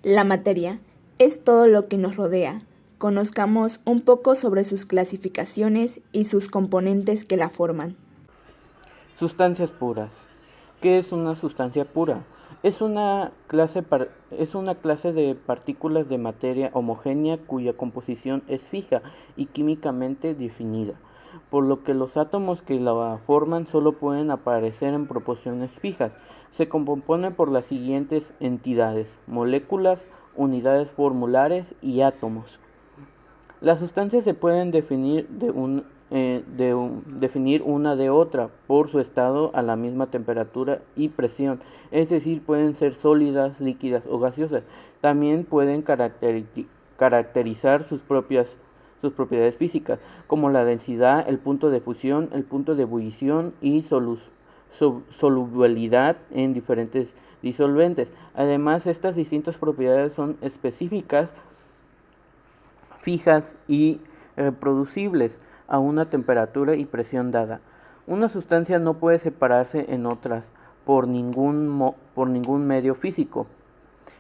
La materia es todo lo que nos rodea. Conozcamos un poco sobre sus clasificaciones y sus componentes que la forman. Sustancias puras. ¿Qué es una sustancia pura? Es una clase de partículas de materia homogénea cuya composición es fija y químicamente definida, por lo que los átomos que la forman solo pueden aparecer en proporciones fijas. Se compone por las siguientes entidades: moléculas, unidades formulares y átomos. Las sustancias se pueden definir una de otra por su estado a la misma temperatura y presión, es decir, pueden ser sólidas, líquidas o gaseosas. También pueden caracterizar sus propiedades físicas, como la densidad, el punto de fusión, el punto de ebullición y solubilidad en diferentes disolventes. Además, estas distintas propiedades son específicas, fijas y reproducibles a una temperatura y presión dada. Una sustancia no puede separarse en otras por ningún medio físico.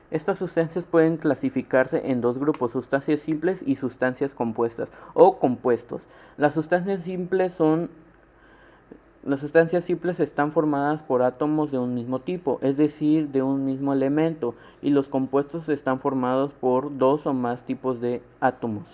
Estas sustancias pueden clasificarse en dos grupos: sustancias simples y sustancias compuestas o compuestos. Las sustancias simples están formadas por átomos de un mismo tipo, es decir, de un mismo elemento, y los compuestos están formados por dos o más tipos de átomos.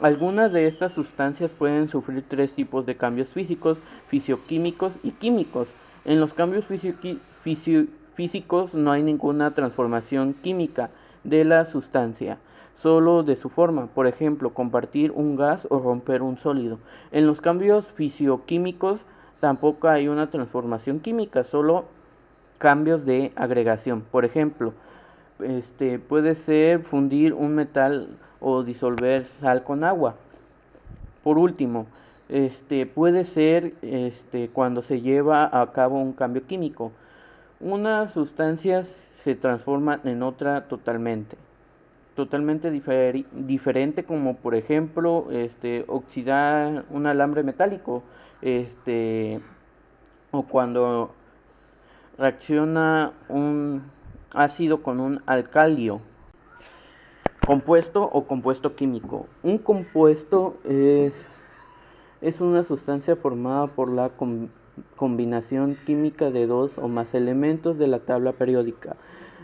Algunas de estas sustancias pueden sufrir tres tipos de cambios físicos: fisioquímicos y químicos. En los cambios físicos no hay ninguna transformación química de la sustancia, solo de su forma, por ejemplo, compartir un gas o romper un sólido. En los cambios fisioquímicos tampoco hay una transformación química, solo cambios de agregación. Por ejemplo, puede ser fundir un metal o disolver sal con agua. Por último, puede ser cuando se lleva a cabo un cambio químico. Unas sustancias se transforman en otra totalmente diferente, como por ejemplo oxidar un alambre metálico, o cuando reacciona un ácido con un alcalio. Compuesto o compuesto químico. Un compuesto es una sustancia formada por la combinación química de dos o más elementos de la tabla periódica.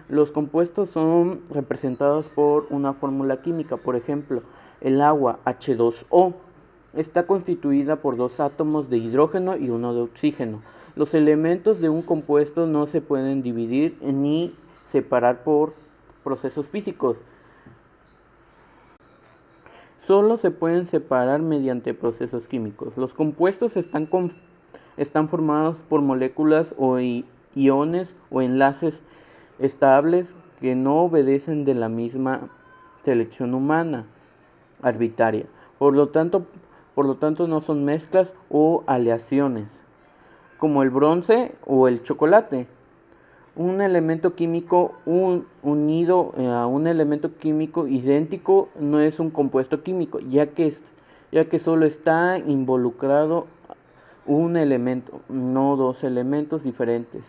Los compuestos son representados por una fórmula química. Por ejemplo, el agua H2O está constituida por dos átomos de hidrógeno y uno de oxígeno. Los elementos de un compuesto no se pueden dividir ni separar por procesos físicos. Solo se pueden separar mediante procesos químicos. Los compuestos están formados por moléculas o iones o enlaces estables que no obedecen de la misma selección humana arbitraria. Por lo tanto no son mezclas o aleaciones, como el bronce o el chocolate. Un elemento químico unido a un elemento químico idéntico no es un compuesto químico, ya que solo está involucrado un elemento, no dos elementos diferentes.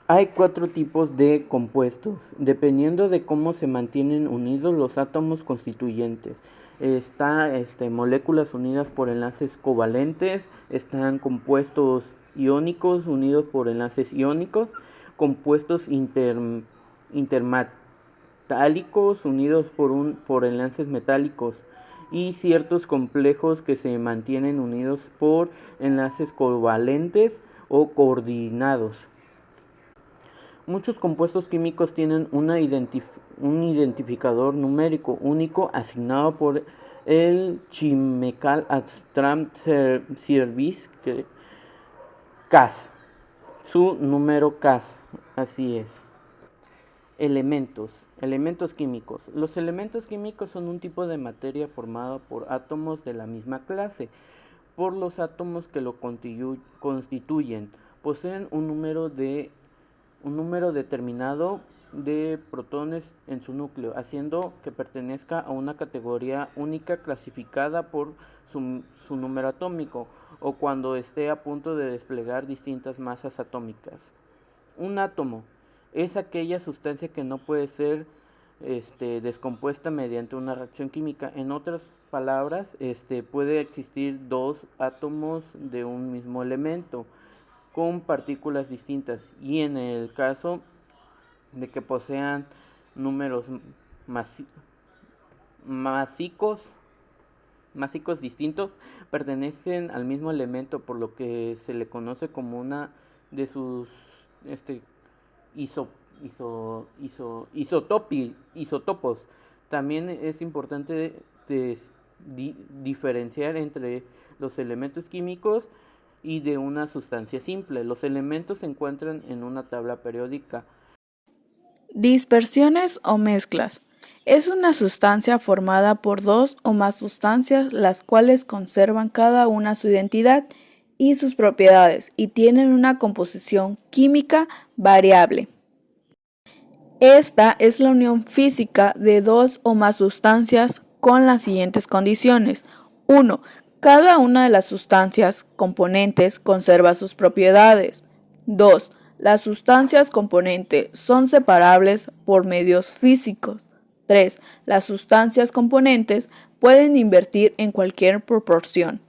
Hay cuatro tipos de compuestos, dependiendo de cómo se mantienen unidos los átomos constituyentes. Moléculas unidas por enlaces covalentes, están compuestos iónicos unidos por enlaces iónicos, compuestos intermetálicos unidos por enlaces metálicos, y ciertos complejos que se mantienen unidos por enlaces covalentes o coordinados. Muchos compuestos químicos tienen un identificador numérico único asignado por el Chemical Abstract Service, CAS. Su número CAS, así es. Elementos químicos. Los elementos químicos son un tipo de materia formado por átomos de la misma clase, por los átomos que lo constituyen. Poseen un número determinado de protones en su núcleo, haciendo que pertenezca a una categoría única clasificada por su número atómico, o cuando esté a punto de desplegar distintas masas atómicas. Un átomo es aquella sustancia que no puede ser descompuesta mediante una reacción química. En otras palabras, puede existir dos átomos de un mismo elemento con partículas distintas, y en el caso de que posean números masicos distintos, pertenecen al mismo elemento, por lo que se le conoce como una de sus isotopos. También es importante diferenciar entre los elementos químicos y de una sustancia simple. Los elementos se encuentran en una tabla periódica. Dispersiones o mezclas. Es una sustancia formada por dos o más sustancias, las cuales conservan cada una su identidad y sus propiedades y tienen una composición química variable. Esta es la unión física de dos o más sustancias con las siguientes condiciones. 1. Cada una de las sustancias componentes conserva sus propiedades. 2. Las sustancias componentes son separables por medios físicos. 3. Las sustancias componentes pueden invertir en cualquier proporción.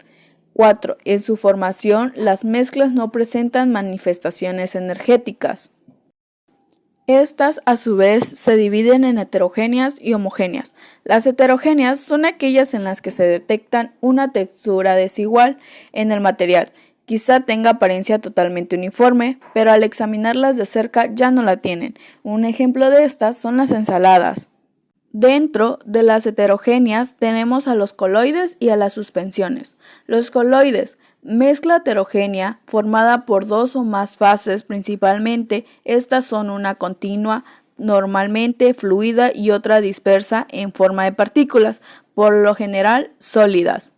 4. En su formación, las mezclas no presentan manifestaciones energéticas. Estas, a su vez, se dividen en heterogéneas y homogéneas. Las heterogéneas son aquellas en las que se detectan una textura desigual en el material. Quizá tenga apariencia totalmente uniforme, pero al examinarlas de cerca ya no la tienen. Un ejemplo de estas son las ensaladas. Dentro de las heterogéneas tenemos a los coloides y a las suspensiones. Los coloides, mezcla heterogénea formada por dos o más fases principalmente. Estas son una continua, normalmente fluida, y otra dispersa en forma de partículas, por lo general sólidas.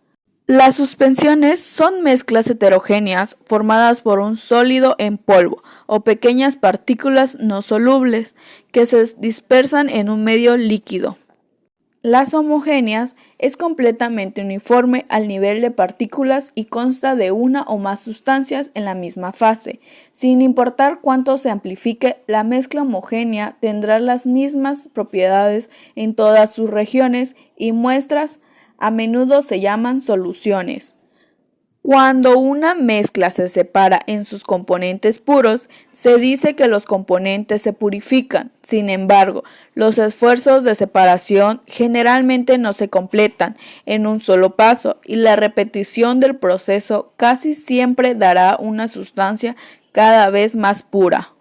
Las suspensiones son mezclas heterogéneas formadas por un sólido en polvo o pequeñas partículas no solubles que se dispersan en un medio líquido. Las homogéneas es completamente uniforme al nivel de partículas y consta de una o más sustancias en la misma fase. Sin importar cuánto se amplifique, la mezcla homogénea tendrá las mismas propiedades en todas sus regiones y muestras a menudo se llaman soluciones. Cuando una mezcla se separa en sus componentes puros, se dice que los componentes se purifican. Sin embargo, los esfuerzos de separación generalmente no se completan en un solo paso, y la repetición del proceso casi siempre dará una sustancia cada vez más pura.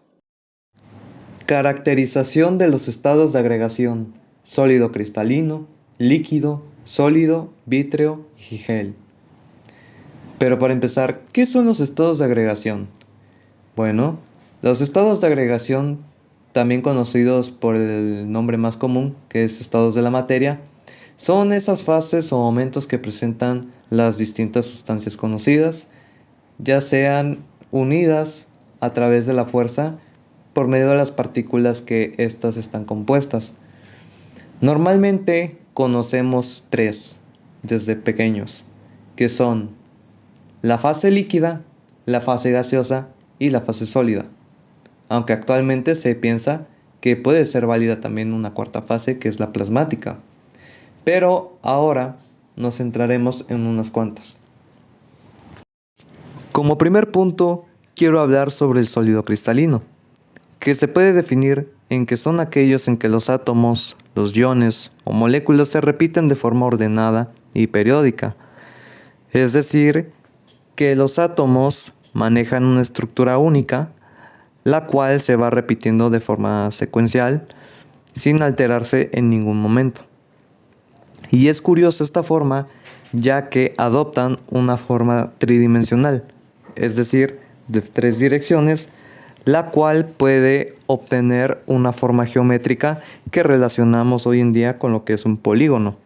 Caracterización de los estados de agregación: sólido cristalino, líquido, sólido, vítreo y gel. Pero para empezar, ¿qué son los estados de agregación? Bueno, los estados de agregación, también conocidos por el nombre más común, que es estados de la materia, son esas fases o momentos que presentan las distintas sustancias conocidas, ya sean unidas a través de la fuerza por medio de las partículas que éstas están compuestas. Normalmente conocemos tres desde pequeños, que son la fase líquida, la fase gaseosa y la fase sólida. Aunque actualmente se piensa que puede ser válida también una cuarta fase, que es la plasmática. Pero ahora nos centraremos en unas cuantas. Como primer punto, quiero hablar sobre el sólido cristalino, que se puede definir en que son aquellos en que los átomos, los iones o moléculas se repiten de forma ordenada y periódica. Es decir, que los átomos manejan una estructura única, la cual se va repitiendo de forma secuencial, sin alterarse en ningún momento. Y es curiosa esta forma, ya que adoptan una forma tridimensional, es decir, de tres direcciones, la cual puede obtener una forma geométrica que relacionamos hoy en día con lo que es un polígono.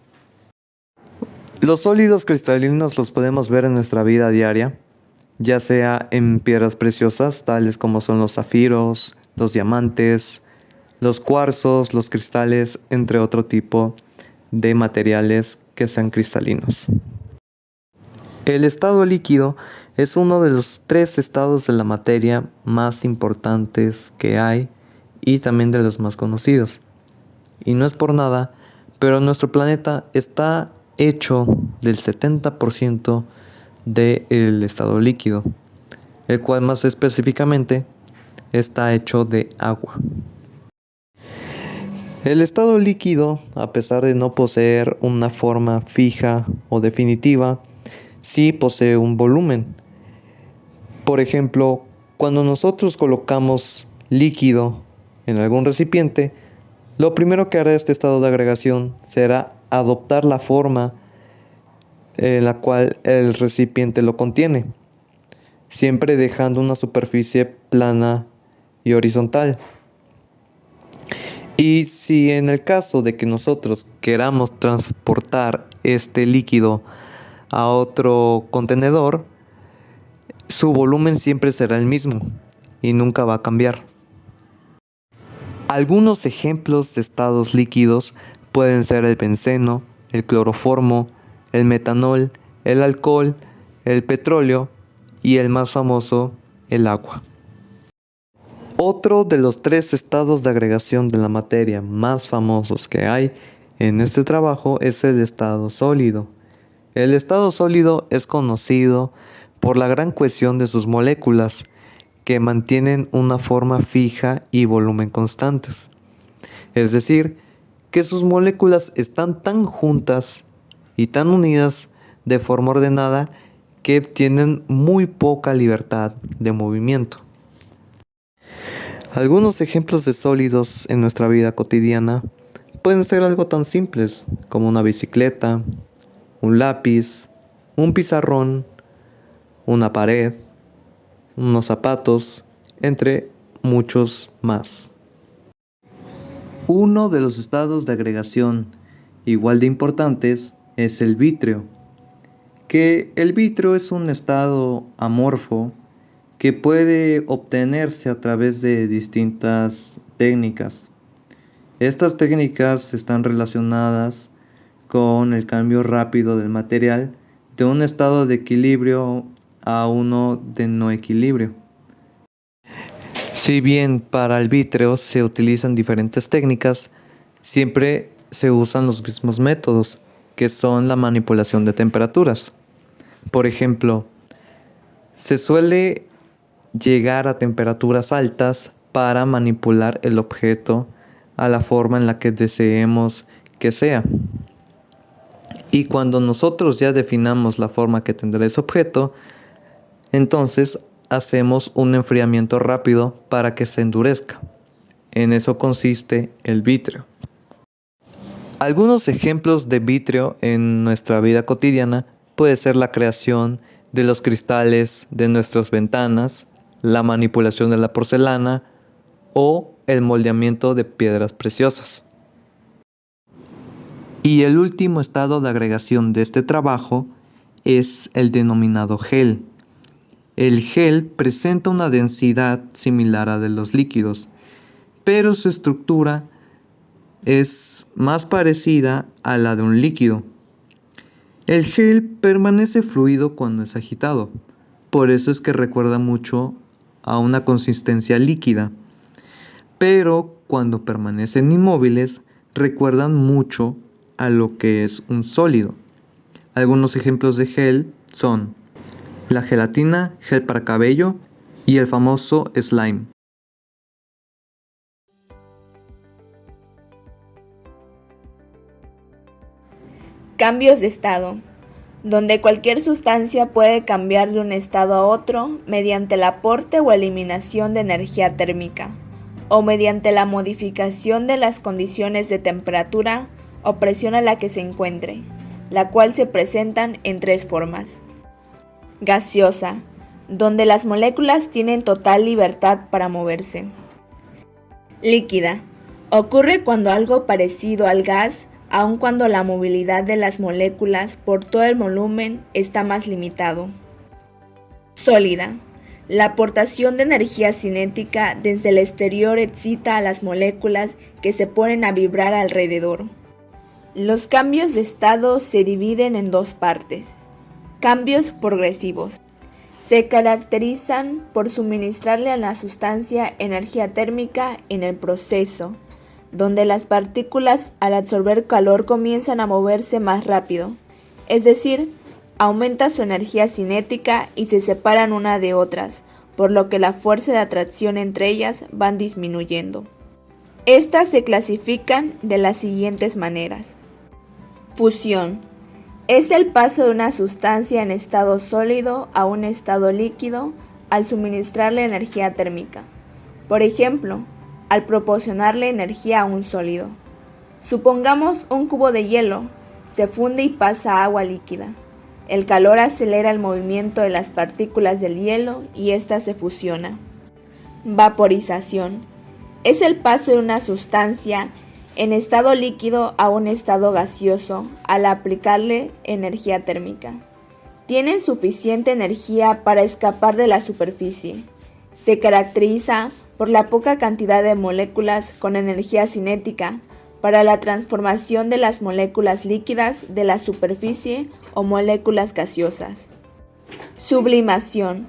Los sólidos cristalinos los podemos ver en nuestra vida diaria, ya sea en piedras preciosas, tales como son los zafiros, los diamantes, los cuarzos, los cristales, entre otro tipo de materiales que sean cristalinos. El estado líquido es uno de los tres estados de la materia más importantes que hay y también de los más conocidos. Y no es por nada, pero nuestro planeta está hecho del 70% del estado líquido, el cual más específicamente está hecho de agua. El estado líquido, a pesar de no poseer una forma fija o definitiva, sí posee un volumen. Por ejemplo, cuando nosotros colocamos líquido en algún recipiente, lo primero que hará este estado de agregación será adoptar la forma en la cual el recipiente lo contiene, siempre dejando una superficie plana y horizontal. Y si en el caso de que nosotros queramos transportar este líquido a otro contenedor, su volumen siempre será el mismo y nunca va a cambiar. Algunos ejemplos de estados líquidos pueden ser el benceno, el cloroformo, el metanol, el alcohol, el petróleo y el más famoso, el agua. Otro de los 3 estados de agregación de la materia más famosos que hay en este trabajo es el estado sólido. El estado sólido es conocido por la gran cohesión de sus moléculas, que mantienen una forma fija y volumen constantes. Es decir, que sus moléculas están tan juntas y tan unidas de forma ordenada que tienen muy poca libertad de movimiento. Algunos ejemplos de sólidos en nuestra vida cotidiana pueden ser algo tan simples como una bicicleta, un lápiz, un pizarrón, una pared, unos zapatos, entre muchos más. Uno de los estados de agregación igual de importantes es el vítreo, que el vítreo es un estado amorfo que puede obtenerse a través de distintas técnicas. Estas técnicas están relacionadas con el cambio rápido del material de un estado de equilibrio a uno de no equilibrio. Si bien para el vítreo se utilizan diferentes técnicas, siempre se usan los mismos métodos, que son la manipulación de temperaturas. Por ejemplo, se suele llegar a temperaturas altas para manipular el objeto a la forma en la que deseemos que sea. Y cuando nosotros ya definamos la forma que tendrá ese objeto, entonces hacemos un enfriamiento rápido para que se endurezca. En eso consiste el vítreo. Algunos ejemplos de vítreo en nuestra vida cotidiana puede ser la creación de los cristales de nuestras ventanas, la manipulación de la porcelana o el moldeamiento de piedras preciosas. Y el último estado de agregación de este trabajo es el denominado gel. El gel presenta una densidad similar a de los líquidos, pero su estructura es más parecida a la de un líquido. El gel permanece fluido cuando es agitado, por eso es que recuerda mucho a una consistencia líquida, pero cuando permanecen inmóviles recuerdan mucho a lo que es un sólido. Algunos ejemplos de gel son la gelatina, gel para cabello y el famoso slime. Cambios de estado, donde cualquier sustancia puede cambiar de un estado a otro mediante el aporte o eliminación de energía térmica, o mediante la modificación de las condiciones de temperatura o presión a la que se encuentre, la cual se presentan en 3 formas. Gaseosa, donde las moléculas tienen total libertad para moverse. Líquida, ocurre cuando algo parecido al gas, aun cuando la movilidad de las moléculas por todo el volumen está más limitado. Sólida, la aportación de energía cinética desde el exterior excita a las moléculas que se ponen a vibrar alrededor. Los cambios de estado se dividen en 2 partes. Cambios progresivos. Se caracterizan por suministrarle a la sustancia energía térmica en el proceso, donde las partículas al absorber calor comienzan a moverse más rápido, es decir, aumenta su energía cinética y se separan una de otras, por lo que la fuerza de atracción entre ellas van disminuyendo. Estas se clasifican de las siguientes maneras. Fusión. Es el paso de una sustancia en estado sólido a un estado líquido al suministrarle energía térmica. Por ejemplo, al proporcionarle energía a un sólido. Supongamos un cubo de hielo, se funde y pasa a agua líquida. El calor acelera el movimiento de las partículas del hielo y ésta se fusiona. Vaporización. Es el paso de una sustancia en estado líquido a un estado gaseoso al aplicarle energía térmica. Tienen suficiente energía para escapar de la superficie. Se caracteriza por la poca cantidad de moléculas con energía cinética para la transformación de las moléculas líquidas de la superficie o moléculas gaseosas. Sublimación.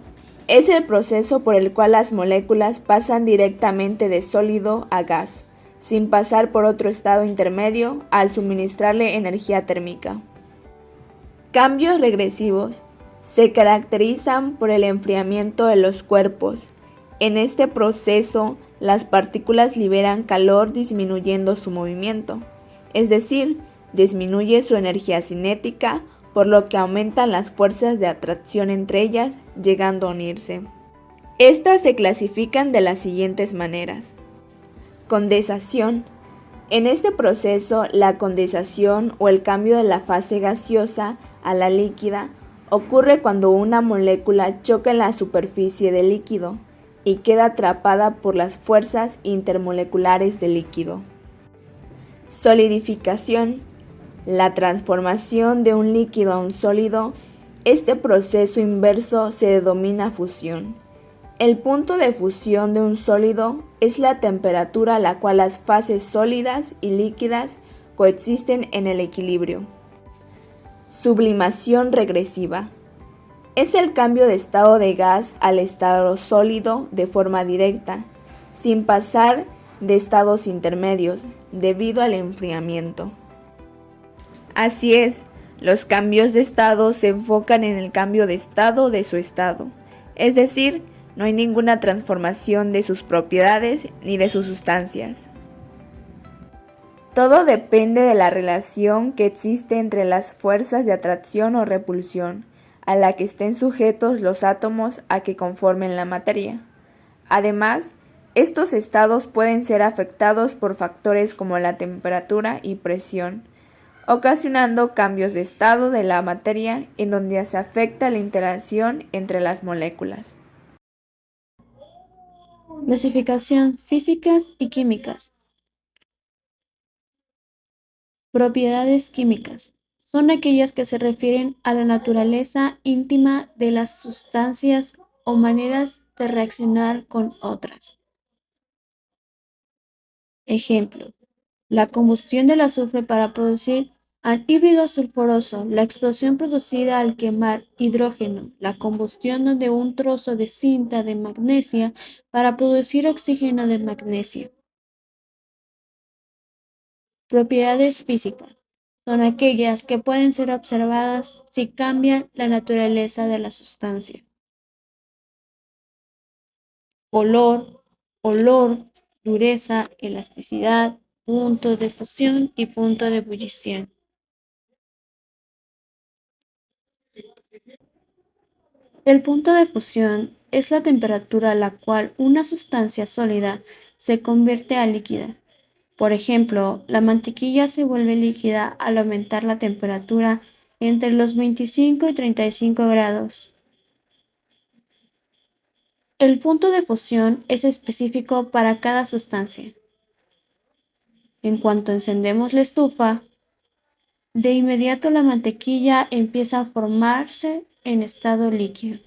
Es el proceso por el cual las moléculas pasan directamente de sólido a gas, sin pasar por otro estado intermedio al suministrarle energía térmica. Cambios regresivos. Se caracterizan por el enfriamiento de los cuerpos. En este proceso, las partículas liberan calor disminuyendo su movimiento, es decir, disminuye su energía cinética, por lo que aumentan las fuerzas de atracción entre ellas, llegando a unirse. Estas se clasifican de las siguientes maneras. Condensación. En este proceso, la condensación o el cambio de la fase gaseosa a la líquida ocurre cuando una molécula choca en la superficie del líquido y queda atrapada por las fuerzas intermoleculares del líquido. Solidificación. La transformación de un líquido a un sólido. Este proceso inverso se denomina fusión. El punto de fusión de un sólido es la temperatura a la cual las fases sólidas y líquidas coexisten en el equilibrio. Sublimación regresiva. Es el cambio de estado de gas al estado sólido de forma directa, sin pasar de estados intermedios, debido al enfriamiento. Así es, los cambios de estado se enfocan en el cambio de estado de su estado, es decir, no hay ninguna transformación de sus propiedades ni de sus sustancias. Todo depende de la relación que existe entre las fuerzas de atracción o repulsión a la que estén sujetos los átomos a que conformen la materia. Además, estos estados pueden ser afectados por factores como la temperatura y presión, ocasionando cambios de estado de la materia en donde se afecta la interacción entre las moléculas. Clasificación físicas y químicas. Propiedades químicas. Son aquellas que se refieren a la naturaleza íntima de las sustancias o maneras de reaccionar con otras. Ejemplo: la combustión del azufre para producir anhídrido sulfuroso, la explosión producida al quemar hidrógeno, la combustión de un trozo de cinta de magnesia para producir oxígeno de magnesio. Propiedades físicas. Son aquellas que pueden ser observadas si cambian la naturaleza de la sustancia. Color, olor, dureza, elasticidad, punto de fusión y punto de ebullición. El punto de fusión es la temperatura a la cual una sustancia sólida se convierte a líquida. Por ejemplo, la mantequilla se vuelve líquida al aumentar la temperatura entre los 25 y 35 grados. El punto de fusión es específico para cada sustancia. En cuanto encendemos la estufa, de inmediato la mantequilla empieza a formarse en estado líquido.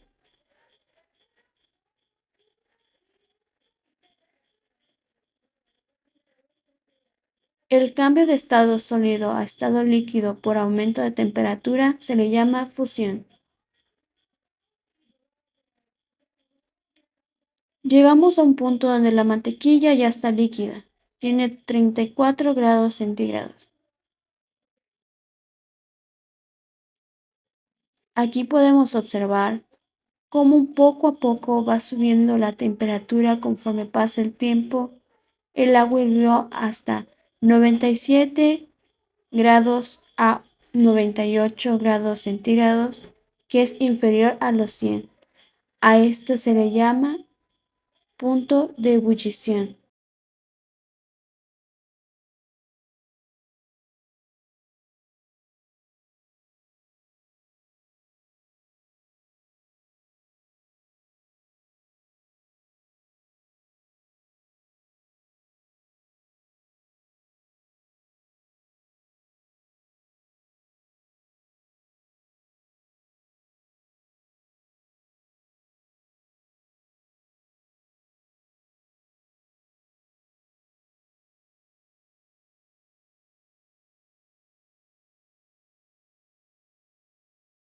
El cambio de estado sólido a estado líquido por aumento de temperatura se le llama fusión. Llegamos a un punto donde la mantequilla ya está líquida. Tiene 34 grados centígrados. Aquí podemos observar cómo poco a poco va subiendo la temperatura conforme pasa el tiempo. El agua hirvió hasta 97 grados a 98 grados centígrados, que es inferior a los 100. A esto se le llama punto de ebullición.